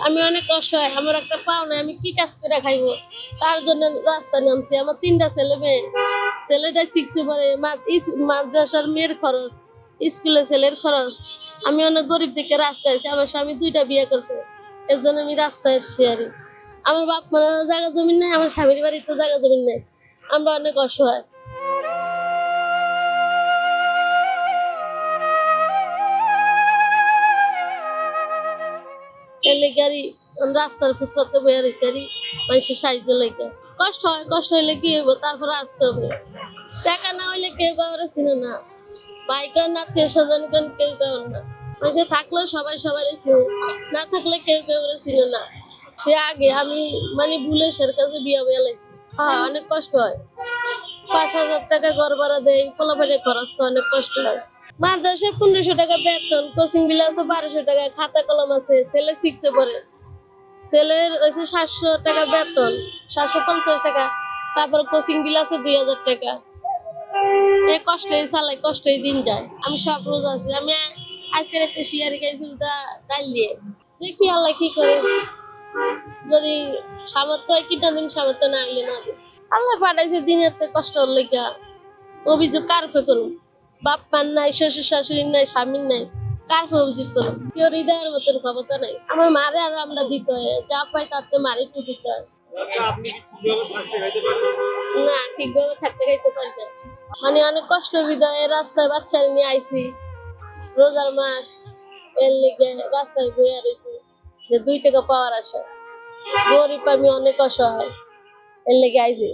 আমি অনেক অসহায়, আমার একটা পাও নাই, আমি কি কাজ করে খাইবো? তার জন্য রাস্তায় নামছি। আমার ৩টা ছেলে মেয়ে। ছেলেটা 6 এ পড়ে, মাদ্রাসার মেয়ের খরচ, স্কুলে ছেলের খরচ। আমি অনেক গরিব থেকে রাস্তায় আছি। আমার স্বামী ২টা বিয়ে করছে, এর জন্য আমি রাস্তায় এসছি আর কি। আমার বাপ মার জায়গা জমিন নাই, আমার স্বামীর বাড়িতে জায়গা জমিন নাই। আমরা অনেক অসহায়। এলে গাড়ি রাস্তার ফুটপাতে বইয়া রয়েছে আর মানুষের সাহায্য লেগে কষ্ট হয়। কষ্ট হইলে কি হইব? তারপরে আসতে হবে। টাকা না হইলে কেউ কাউরে চিনে না, বাইকের আত্মীয় স্বজন কেউ কাউর না। মানুষে থাকলেও সবাই সবাই চিনে, না থাকলে কেউ কেউরে চিনে না। সে আগে আমি মানে ভুলে সের কাছে বিয়া বইয়া লাইছি। হ্যাঁ, অনেক কষ্ট হয়। ৫,০০০ টাকা ঘর ভাড়া দেয়, পোলাপানের খরচ তো অনেক কষ্ট হয়। মাদ্রাসায় ১৫০০ টাকা বেতন, কোচিং বিল আছে ১২০০ টাকা, খাতা কলম আছে। ছেলে 6 এ পড়ে, ছেলের হচ্ছে ৭০০ টাকা বেতন, ৭৫০ টাকা। তারপর কোচিং বিল আছে ২,০০০ টাকা। এই কষ্টেই চালাই, কষ্টেই দিন যায়। আমি সব রোজ আছি। আমি আজকের একটা শিয়ারি খাইছি ডাল দিয়ে। দেখি আল্লাহ কি করে, যদি সামর্থ্য হয় কিনা দিন, সামর্থ্য না হইলে না দিন। আল্লাহ পাঠাইছে দিনের তো কষ্ট লেগা, অভিযোগ কার উপরে করুন? বাপ মার নাই, শ্বশুর শাশুড়ি নাই, স্বামীর নাই, কার উপরে অভিযোগ করুন? কেউ হৃদয়ের মতন ক্ষমতা নাই। আমার মারে আরো আমরা দিতে হয়, যা পাই তাতে মারে একটু দিতে হয়। না, ঠিকভাবে থাকতে খাইতে পারি না। মানে অনেক কষ্ট হৃদয়ে রাস্তায় বাচ্চারা নিয়ে আইছি, রোজার মাস, এর লেগে রাস্তায় বইয়া রয়েছে যে ২ টাকা পাওয়ার আশা। গরিব, আমি অনেক অসহায়, এর লেগে আইছি।